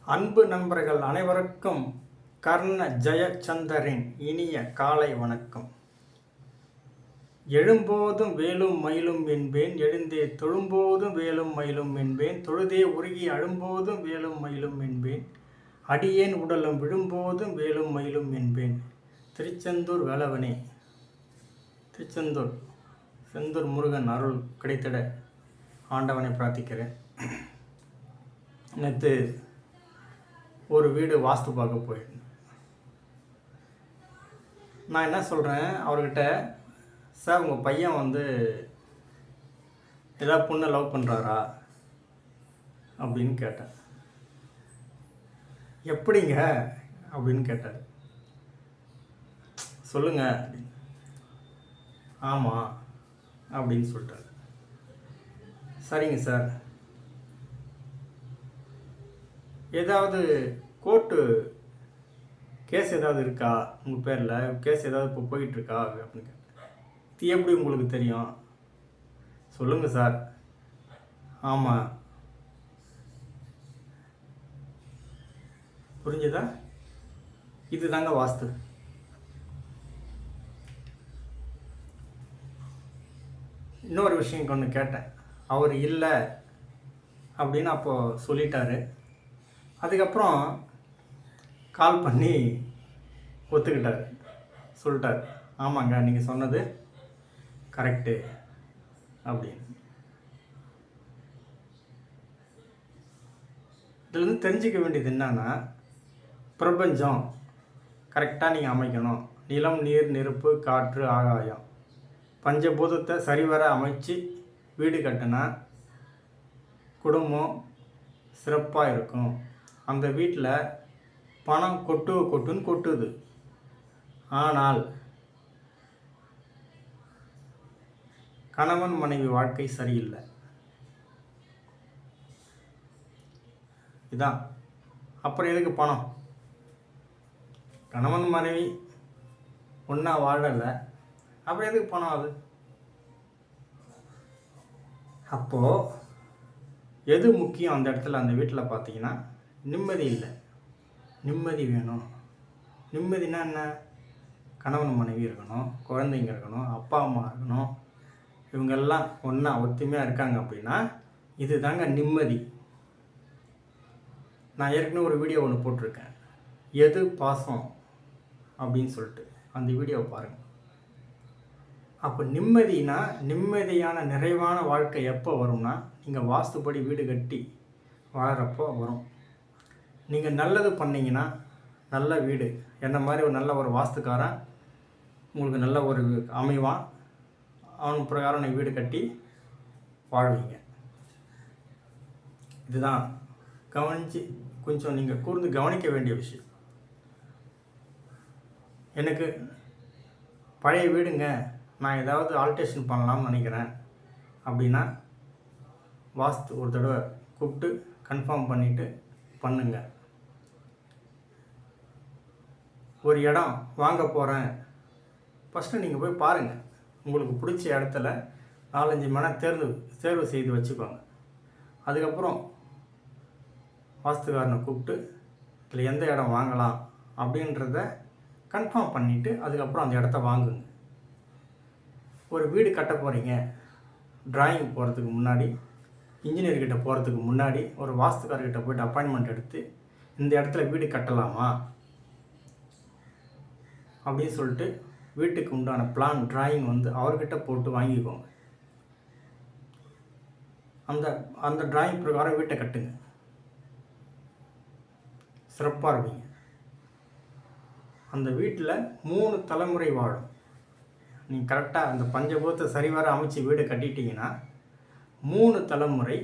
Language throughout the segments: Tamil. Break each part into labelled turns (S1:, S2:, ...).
S1: அன்பு நண்பர்கள் அனைவருக்கும் கர்ண ஜெயச்சந்தரின் இனிய காலை வணக்கம். எழும்போதும் வேலும் மயிலும் என்பேன், எழுந்தே தொழும்போதும் வேலும் மயிலும் என்பேன், தொழுதே உருகி அழும்போதும் வேலும் மயிலும் என்பேன், அடியேன் உடலும் விழும்போதும் வேலும் மயிலும் என்பேன். திருச்செந்தூர் வேலவனே, திருச்செந்தூர் செந்தூர் முருகன் அருள் கிடைத்திட ஆண்டவனை பிரார்த்திக்கிறேன். நேற்று ஒரு வீடு வாஸ்து பார்க்க போயிருந்தேன். நான் என்ன சொல்கிறேன் அவர்கிட்ட, சார் உங்கள் பையன் ஏதாவது பொண்ணை லவ் பண்ணுறாரா அப்படின்னு கேட்டேன். எப்படிங்க அப்படின்னு கேட்டார். சொல்லுங்க அப்படின்னு. ஆமாம் அப்படின்னு சொல்லிட்டார். சரிங்க சார், ஏதாவது கோர்ட்டு கேஸ் ஏதாவது இருக்கா உங்கள் பேரில், கேஸ் ஏதாவது இப்போ போயிட்டுருக்கா அப்படின்னு கேட்டேன். இது எப்படி உங்களுக்கு தெரியும்? சொல்லுங்கள் சார். ஆமாம். புரிஞ்சுதா? இது தாங்க வாஸ்து. இன்னொரு விஷயம் ஒன்று கேட்டேன். அவர் இல்லை அப்படின்னு அப்போது சொல்லிட்டாரு. அதுக்கப்புறம் கால் பண்ணி ஒத்துக்கிட்டார், சொல்லிட்டார். ஆமாங்க, நீங்கள் சொன்னது கரெக்டு அப்படின்னு. இதுலேருந்து தெரிஞ்சிக்க வேண்டியது என்னன்னா, பிரபஞ்சம் கரெக்டாக நீங்கள் அமைக்கணும். நிலம், நீர், நெருப்பு, காற்று, ஆகாயம், பஞ்சபூதத்தை சரிவர அமைச்சு வீடு கட்டினா குடும்பம் சிறப்பாக இருக்கும். அந்த வீட்டில் பணம் கொட்டுன்னு கொட்டுது. ஆனால் கணவன் மனைவி வாழ்க்கை சரியில்லை. இதான். அப்புறம் எதுக்கு பணம்? கணவன் மனைவி ஒன்றா வாழலை, அப்புறம் எதுக்கு பணம்? அது அப்போது எது முக்கியம் அந்த இடத்துல? அந்த வீட்டில் பார்த்தீங்கன்னா நிம்மதி இல்லை. நிம்மதி வேணும். நிம்மதினா என்ன? கணவன் மனைவி இருக்கணும், குழந்தைங்க இருக்கணும், அப்பா அம்மா இருக்கணும், இவங்கெல்லாம் ஒன்றா ஒத்துமையாக இருக்காங்க அப்படின்னா இது தாங்க நிம்மதி. நான் ஏற்கனவே ஒரு வீடியோ ஒன்று போட்டிருக்கேன், எது பாசம் அப்படின்னு சொல்லிட்டு. அந்த வீடியோவை பாருங்கள். அப்போ நிம்மதினா, நிம்மதியான நிறைவான வாழ்க்கை எப்போ வரும்னா, நீங்கள் வாஸ்துப்படி வீடு கட்டி வாழறப்போ வரும். நீங்கள் நல்லது பண்ணிங்கன்னா நல்ல வீடு, என்ன மாதிரி ஒரு நல்ல ஒரு வாஸ்துக்காரன் உங்களுக்கு நல்ல ஒரு அமைவான். அவன் பிரகாரம் நீங்கள் வீடு கட்டி வாழ்வீங்க. இதுதான் கவனித்து கொஞ்சம் நீங்கள் கூர்ந்து கவனிக்க வேண்டிய விஷயம். எனக்கு பழைய வீடுங்க, நான் ஏதாவது ஆல்ட்ரேஷன் பண்ணலாம்னு நினைக்கிறேன் அப்படின்னா வாஸ்து ஒரு தடவை கூப்பிட்டு கன்ஃபார்ம் பண்ணிவிட்டு பண்ணுங்க. ஒரு இடம் வாங்க போகிறேன், ஃபஸ்ட்டு நீங்கள் போய் பாருங்கள். உங்களுக்கு பிடிச்ச இடத்துல 4-5 மனை தேர்வு செய்து வச்சுக்கோங்க. அதுக்கப்புறம் வாஸ்துக்காரனை கூப்பிட்டு இதில் எந்த இடம் வாங்கலாம் அப்படின்றத கன்ஃபார்ம் பண்ணிவிட்டு அதுக்கப்புறம் அந்த இடத்த வாங்குங்க. ஒரு வீடு கட்ட போகிறீங்க, டிராயிங் போகிறதுக்கு முன்னாடி, இன்ஜினியர்கிட்ட போகிறதுக்கு முன்னாடி ஒரு வாஸ்துக்காரர்கிட்ட போய்ட்டு அப்பாயின்மெண்ட் எடுத்து இந்த இடத்துல வீடு கட்டலாமா அப்படின்னு சொல்லிட்டு வீட்டுக்கு உண்டான பிளான் டிராயிங் அவர்கிட்ட போட்டு வாங்கிக்கோங்க. அந்த டிராயிங் பிரகாரம் வீட்டை கட்டுங்க, சிறப்பாக இருப்பீங்க. அந்த வீட்டில் 3 தலைமுறை வாழும். நீங்கள் கரெக்டாக அந்த பஞ்சபூதத்தை சரிவர அமைச்சு வீடு கட்டிட்டீங்கன்னா 3 தலைமுறை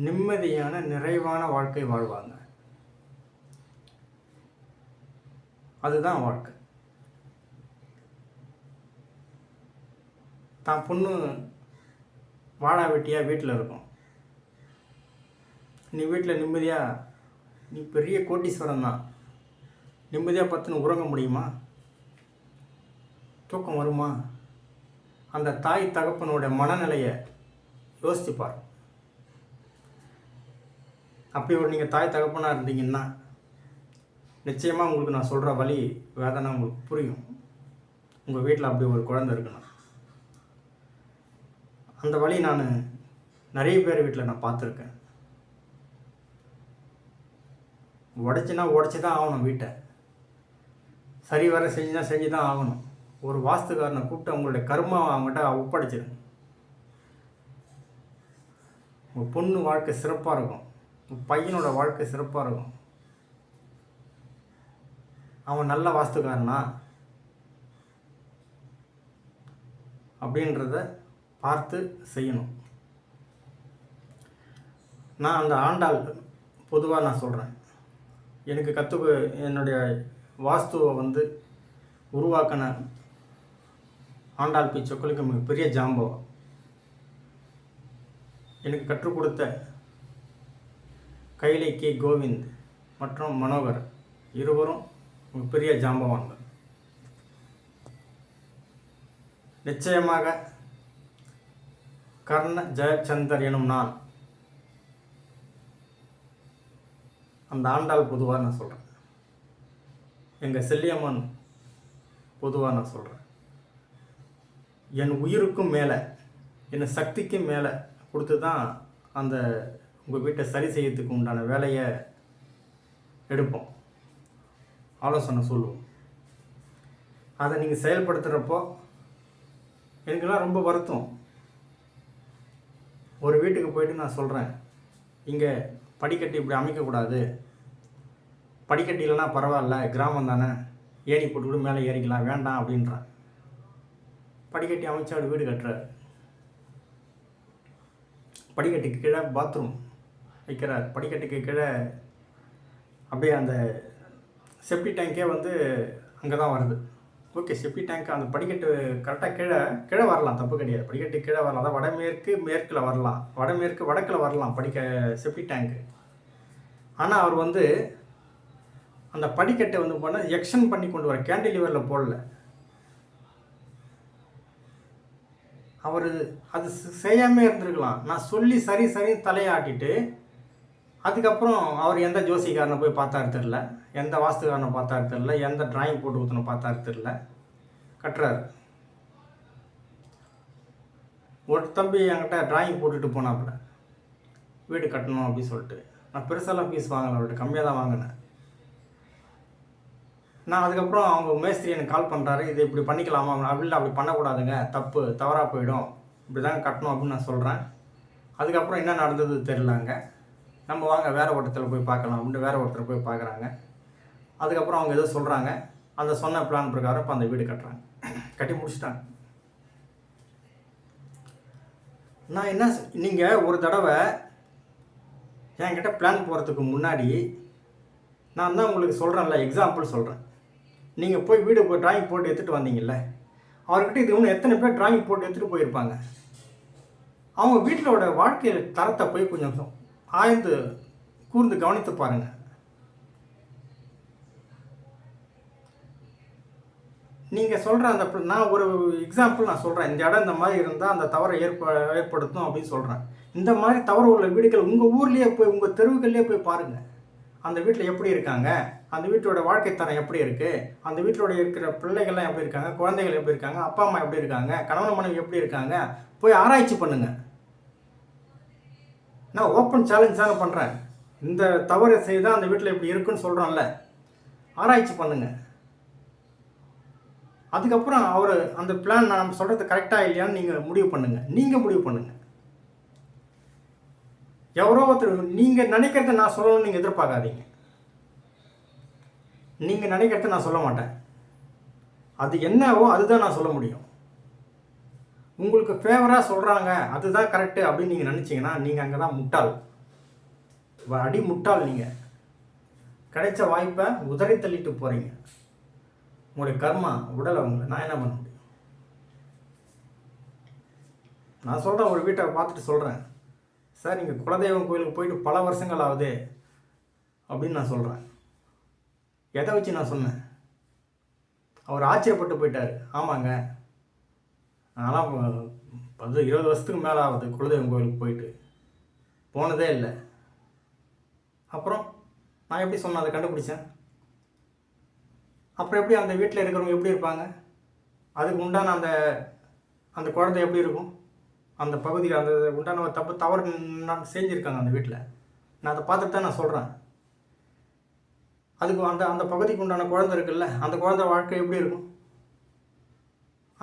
S1: நிம்மதியான நிறைவான வாழ்க்கை வாழ்வாங்க. அதுதான் வாழ்க்கை. தான் பொண்ணு வாடா வெட்டியாக வீட்டில் இருக்கும். நீ வீட்டில் நிம்மதியாக, நீ பெரிய கோட்டீஸ்வரன் தான், நிம்மதியாக பத்துன்னு உறங்க முடியுமா? தூக்கம் வருமா? அந்த தாய் தகப்பனோட மனநிலையை யோசிச்சுப்பார். அப்படி ஒரு நீங்கள் தாய் தகப்பனாக இருந்தீங்கன்னா நிச்சயமாக உங்களுக்கு நான் சொல்கிற வலி வேதனை உங்களுக்கு புரியும். உங்கள் வீட்டில் அப்படி ஒரு குழந்தை இருக்கணும். அந்த வழி நான் நிறைய பேர் வீட்டில் நான் பார்த்துருக்கேன். உடச்சி தான் ஆகணும். வீட்டை சரி வர செஞ்சு தான் ஆகணும். ஒரு வாஸ்துக்காரனை கூப்பிட்டு அவங்களுடைய கர்மாவை அவங்ககிட்ட ஒப்படைச்சிருங்க. உங்கள் பொண்ணு வாழ்க்கை சிறப்பாக இருக்கும். உங்கள் பையனோட வாழ்க்கை சிறப்பாக இருக்கும். அவன் நல்ல வாஸ்துக்காரனா அப்படின்றத பார்த்து செய்யணும். நான் அந்த ஆண்டாள் பொதுவாக நான் சொல்கிறேன். எனக்கு என்னுடைய வாஸ்துவை உருவாக்கின ஆண்டாள் பி சொக்கலுக்கு மிகப்பெரிய ஜாம்பவம். எனக்கு கற்றுக் கொடுத்த கைலை கே கோவிந்த் மற்றும் மனோகர் இருவரும் மிகப்பெரிய ஜாம்பவான்கள். நிச்சயமாக கர்ண ஜெயச்சந்தர் எனும் நான் அந்த ஆண்டாள் பொதுவாக நான் சொல்கிறேன். எங்கள் செல்லியம்மன் பொதுவாக நான் சொல்கிறேன். என் உயிருக்கும் மேலே என் சக்திக்கும் மேலே கொடுத்து தான் அந்த உங்கள் வீட்டை சரி செய்யறதுக்கு உண்டான வேலையை எடுப்போம், ஆலோசனை சொல்லுவோம். அதை நீங்கள் செயல்படுத்துகிறப்போ எனக்கெல்லாம் ரொம்ப வருத்தம். ஒரு வீட்டுக்கு போயிட்டு நான் சொல்கிறேன், இங்கே படிக்கட்டு இப்படி அமைக்கக்கூடாது, படிக்கட்டு இல்லைன்னா பரவாயில்ல, கிராமம் தானே, ஏணி போட்டுக்கிட்டு மேலே ஏறிக்கலாம், வேண்டாம் அப்படின்றான். படிக்கட்டி அமைச்சு அவர் வீடு கட்டுறார். படிக்கட்டுக்கு கீழே பாத்ரூம் வைக்கிறார். படிக்கட்டுக்கு கீழே அப்படியே அந்த செப்டி டேங்கே அங்கே தான் வருது. ஓகே, செப்டி டேங்க் அந்த படிக்கட்டு கரெக்டாக கீழே வரலாம், தப்பு கிடையாது. படிக்கட்டு கீழே வரலாம், அதான் மேற்கில் வரலாம், வடக்கில் வரலாம் செப்டி டேங்க்கு. ஆனால் அவர் அந்த படிக்கட்டை பண்ணால் எக்ஸ்டெண்ட் பண்ணி கொண்டு வர, கேண்டிலிவரில் போடல. அவர் அது செய்யாமல் இருந்திருக்கலாம். நான் சொல்லி சரி தலையாட்டிட்டு அதுக்கப்புறம் அவர் எந்த ஜோசிக்காரனை போய் பார்த்தாரு தெரில, எந்த வாஸ்துக்காரனை பார்த்தாரு தெரில, எந்த டிராயிங் போட்டு ஊற்றின பார்த்தாரு தெரில, கட்டுறாரு. ஒரு தம்பி என்கிட்ட டிராயிங் போட்டுட்டு போனாப்புல வீடு கட்டணும் அப்படின்னு சொல்லிட்டு. நான் பெருசாலாம் ஃபீஸ் வாங்கலை, அவர்கிட்ட கம்மியாக தான் வாங்கினேன். நான் அதுக்கப்புறம் அவங்க மேஸ்திரி எனக்கு கால் பண்ணுறாரு, இது இப்படி பண்ணிக்கலாமா அப்படி பண்ணக்கூடாதுங்க, தவறாக போயிடும், இப்படி தாங்க கட்டணும் அப்படின்னு நான் சொல்கிறேன். அதுக்கப்புறம் என்ன நடந்தது தெரிலங்க. நம்ம வாங்க வேறு ஒருத்தர் போய் பார்க்கலாம் அப்படின்ட்டு வேறு ஒருத்தர் போய் பார்க்குறாங்க. அதுக்கப்புறம் அவங்க ஏதோ சொல்கிறாங்க. அந்த சொன்ன பிளான் பிரகாரம் இப்போ அந்த வீடு கட்டுறாங்க, கட்டி முடிச்சிட்டாங்க. நான் என்ன, நீங்கள் ஒரு தடவை என்கிட்ட பிளான் போகிறதுக்கு முன்னாடி நான் தான் உங்களுக்கு சொல்கிறேன்ல, எக்ஸாம்பிள் சொல்கிறேன். நீங்கள் போய் வீடு போய் டிராயிங் போட்டு எடுத்துகிட்டு வந்தீங்கல்ல, அவர்கிட்ட இது இன்னும் எத்தனை பேர் டிராயிங் போட்டு எடுத்துகிட்டு போயிருப்பாங்க. அவங்க வீட்டிலோட வாழ்க்கையில் தரத்தை போய் கொஞ்சம் ஆய்ந்து கூர்ந்து கவனித்து பாருங்கள். நீங்கள் சொல்கிற அந்த நான் ஒரு எக்ஸாம்பிள் நான் சொல்கிறேன், இந்த இடம் இந்த மாதிரி இருந்தால் அந்த தவறை ஏற்படுத்தும் அப்படின்னு சொல்கிறேன். இந்த மாதிரி தவறு உள்ள வீடுகள் உங்கள் ஊர்லேயே போய், உங்கள் தெருவுகள்லேயே போய் பாருங்கள். அந்த வீட்டில் எப்படி இருக்காங்க, அந்த வீட்டோட வாழ்க்கை தரம் எப்படி இருக்குது, அந்த வீட்டோட இருக்கிற பிள்ளைகள்லாம் எப்படி இருக்காங்க, குழந்தைகள் எப்படி இருக்காங்க, அப்பா அம்மா எப்படி இருக்காங்க, கணவன் மனைவி எப்படி இருக்காங்க, போய் ஆராய்ச்சி பண்ணுங்கள். நான் ஓப்பன் சேலஞ்ச் தாங்க பண்ணுறேன். இந்த தவறு செய்தால் அந்த வீட்டில் இப்படி இருக்குன்னு சொல்கிறோம்ல, ஆராய்ச்சி பண்ணுங்கள். அதுக்கப்புறம் அவர் அந்த பிளான் நம்ம சொல்கிறது கரெக்டாக இல்லையான்னு நீங்கள் முடிவு பண்ணுங்கள். எவரோ ஒருத்தர் நீங்கள் நினைக்கிறத நான் சொல்லணும்னு நீங்கள் எதிர்பார்க்காதீங்க. நீங்கள் நினைக்கிறத நான் சொல்ல மாட்டேன். அது என்னவோ அதுதான் நான் சொல்ல முடியும். உங்களுக்கு ஃபேவராக சொல்கிறாங்க அதுதான் கரெக்டு அப்படின்னு நீங்கள் நினச்சிங்கன்னா நீங்கள் அங்கே தான் முட்டாள், அடி முட்டாள். நீங்கள் கிடைச்ச வாய்ப்பை உதறி தள்ளிட்டு போகிறீங்க. உங்களுடைய கர்மா உடலை நான் என்ன பண்ண முடியும்? நான் சொல்கிறேன், ஒரு வீட்டை பார்த்துட்டு சொல்கிறேன், சார் நீங்கள் குலதெய்வம் கோயிலுக்கு போயிட்டு பல வருஷங்கள் ஆகுது அப்படின்னு நான் சொல்கிறேன். எதை வச்சு நான் சொன்னேன்? அவர் ஆச்சரியப்பட்டு போயிட்டார். ஆமாங்க, நான்லாம் 20 வருஷத்துக்கு மேலே ஆகுது குலதெய்வம் கோயிலுக்கு போனதே இல்லை. அப்புறம் நான் எப்படி சொன்னேன் அதை கண்டுபிடிச்சேன்? அப்புறம் எப்படி அந்த வீட்டில் இருக்கிறவங்க எப்படி இருப்பாங்க? அதுக்கு உண்டான அந்த அந்த குழந்தை எப்படி இருக்கும்? அந்த பகுதியில் அந்த உண்டான ஒரு தவறு நான் செஞ்சுருக்காங்க அந்த வீட்டில். நான் அதை பார்த்துட்டு தான் நான் சொல்கிறேன். அதுக்கு அந்த அந்த பகுதிக்கு உண்டான குழந்தை இருக்குல்ல, அந்த குழந்தை வாழ்க்கை எப்படி இருக்கும்?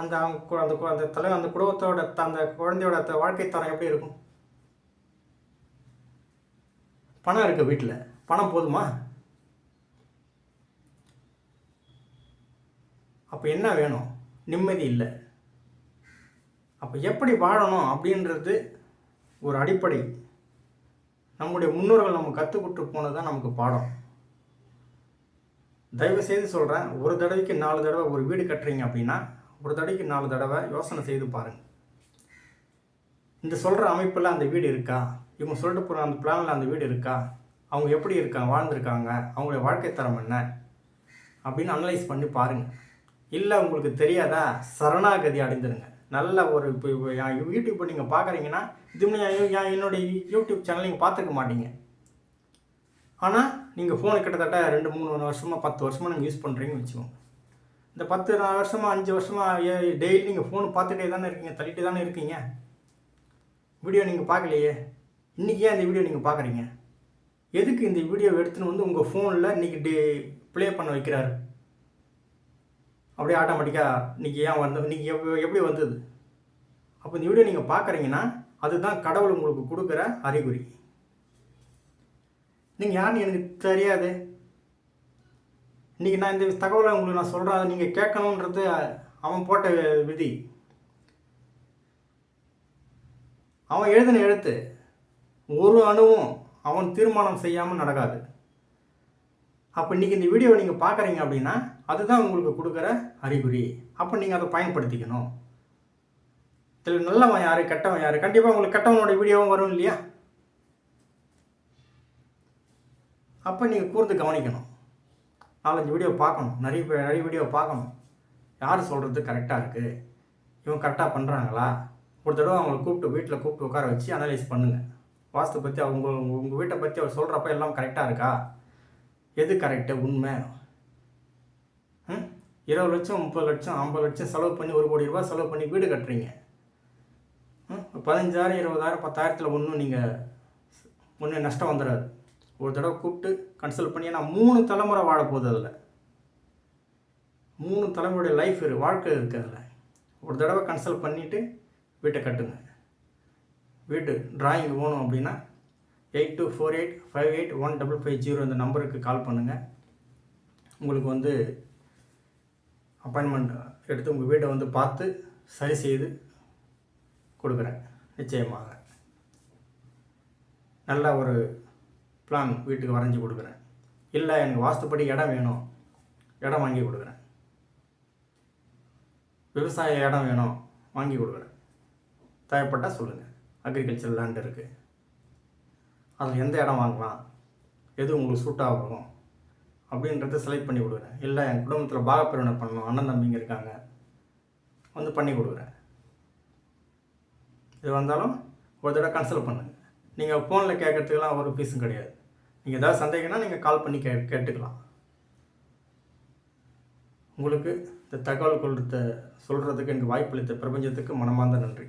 S1: அந்த அந்த தலைவர் அந்த குடும்பத்தோட அந்த குழந்தையோட வாழ்க்கை தரம் எப்படி இருக்கும்? பணம் இருக்குது வீட்டில், பணம் போதுமா? அப்போ என்ன வேணும்? நிம்மதி இல்லை. அப்போ எப்படி வாழணும் அப்படின்றது ஒரு அடிப்படை. நம்முடைய முன்னோர்கள் நம்ம கற்றுக்கிட்டு போனது தான் நமக்கு பாடம். தயவுசெய்து சொல்கிறேன், ஒரு தடவைக்கு 4 தடவை ஒரு வீடு கட்டுறீங்க அப்படின்னா ஒரு தடவைக்கு 4 தடவை யோசனை செய்து பாருங்கள். இந்த சொல்கிற அமைப்பில் அந்த வீடு இருக்கா? இவங்க சொல்லிட்டு போகிற அந்த பிளானில் அந்த வீடு இருக்கா? அவங்க எப்படி இருக்காங்க, வாழ்ந்துருக்காங்க, அவங்களுடைய வாழ்க்கை தரம் என்ன அப்படின்னு அனலைஸ் பண்ணி பாருங்கள். இல்லை உங்களுக்கு தெரியாதா, சரணாகதி அடைந்துருங்க. நல்ல ஒரு இப்போ யூடியூப் நீங்கள் பார்க்குறீங்கன்னா என்னுடைய யூடியூப் சேனல் நீங்கள் பார்த்துக்க மாட்டீங்க. ஆனால் நீங்கள் ஃபோனு கிட்டத்தட்ட 2-3 வருஷமாக 10 வருஷமாக நீங்கள் யூஸ் பண்ணுறீங்கன்னு வச்சுக்கோங்க. இந்த 10 வருஷமாக 5 வருஷமாக டெய்லி நீங்கள் ஃபோன் பார்த்துட்டே தானே இருக்கீங்க, தள்ளிட்டு தானே இருக்கீங்க. வீடியோ நீங்கள் பார்க்கலையே, இன்றைக்கி ஏன் இந்த வீடியோ நீங்கள் பார்க்குறீங்க? எதுக்கு இந்த வீடியோ எடுத்துன்னு வந்து உங்கள் ஃபோனில் இன்றைக்கி ப்ளே பண்ண வைக்கிறாரு? அப்படியே ஆட்டோமேட்டிக்காக இன்றைக்கி ஏன் வந்து இன்றைக்கி எப்படி வந்தது? அப்போ இந்த வீடியோ நீங்கள் பார்க்குறீங்கன்னா அதுதான் கடவுள் உங்களுக்கு கொடுக்குற அறிகுறி. நீங்கள் யாருன்னு எனக்கு தெரியாது. இன்றைக்கி நான் இந்த தகவலை உங்களுக்கு நான் சொல்கிறேன், அதை நீங்கள் கேட்கணுன்றது அவன் போட்ட விதி. அவன் எழுதின எழுத்து ஒரு அணுவும் அவன் தீர்மானம் செய்யாமல் நடக்காது. அப்போ இன்றைக்கி இந்த வீடியோவை நீங்கள் பார்க்குறீங்க அப்படின்னா அதுதான் உங்களுக்கு கொடுக்குற அறிகுறி. அப்போ நீங்கள் அதை பயன்படுத்திக்கணும். இதில் நல்லவன் யார், கெட்டவன் யார்? கண்டிப்பாக உங்களுக்கு கெட்டவனோட வீடியோவும் வரும் இல்லையா? அப்போ நீங்கள் கூர்ந்து கவனிக்கணும். 4-5 வீடியோ பார்க்கணும், நிறைய வீடியோ பார்க்கணும். யார் சொல்கிறது கரெக்டாக இருக்குது, இவங்க கரெக்டாக பண்ணுறாங்களா? ஒரு தடவை அவங்களை வீட்டில் கூப்பிட்டு உட்கார வச்சு அனலைஸ் பண்ணுங்கள். வாஸ்து பற்றி உங்கள் வீட்டை பற்றி அவர் சொல்கிறப்ப எல்லாம் கரெக்டாக இருக்கா? எது கரெக்டு, உண்மை? 20 லட்சம் 30 லட்சம் 50 லட்சம் செலவு பண்ணி 1 கோடி ரூபா செலவு பண்ணி வீடு கட்டுறீங்க. 15,000 20,000 10,000 ஒன்றும் நஷ்டம் வந்துடாது. ஒரு தடவை கூப்பிட்டு கன்சல்ட் பண்ணி, ஏன்னா 3 தலைமுறை வாழப்போகுது. அதில் 3 தலைமுறையுடைய லைஃப் வாழ்க்கை இருக்குது. அதில் ஒரு தடவை கன்சல்ட் பண்ணிவிட்டு வீட்டை கட்டுங்க. வீட்டு டிராயிங் வேணும் அப்படின்னா 8248581550 இந்த நம்பருக்கு கால் பண்ணுங்கள். உங்களுக்கு வந்து அப்பாயின்மெண்ட் எடுத்து உங்கள் வீட்டை வந்து பார்த்து சரி செய்து கொடுக்குறேன். நிச்சயமாக நல்ல ஒரு பிளான் வீட்டுக்கு வரைஞ்சி கொடுக்குறேன். இல்லை எனக்கு வாஸ்துப்படி இடம் வேணும், இடம் வாங்கி கொடுக்குறேன். விவசாய இடம் வேணும், வாங்கி கொடுக்குறேன். தேவைப்பட்டால் சொல்லுங்கள். அக்ரிகல்ச்சர் லேண்ட் இருக்குது, அதில் எந்த இடம் வாங்கலாம், எது உங்களுக்கு சூட்டாக ஆகும் அப்படின்றத செலக்ட் பண்ணி கொடுக்குறேன். இல்லை என் குடும்பத்தில் பாகப்பிரிவினை பண்ணணும், அண்ணன் தம்பிங்க இருக்காங்க, வந்து பண்ணி கொடுக்குறேன். இது வந்தாலும் ஒரு தடவை கன்சல்ட் பண்ணுங்கள். நீங்கள் ஃபோனில் கேட்குறதுக்கெல்லாம் ஒரு ஃபீஸும் கிடையாது. நீங்கள் ஏதாவது சந்தேகம்னா நீங்கள் கால் பண்ணி கேட்டுக்கலாம். உங்களுக்கு இந்த தகவல் சொல்கிறதுக்கு எனக்கு வாய்ப்பளித்த பிரபஞ்சத்துக்கு மனமார்ந்த நன்றி.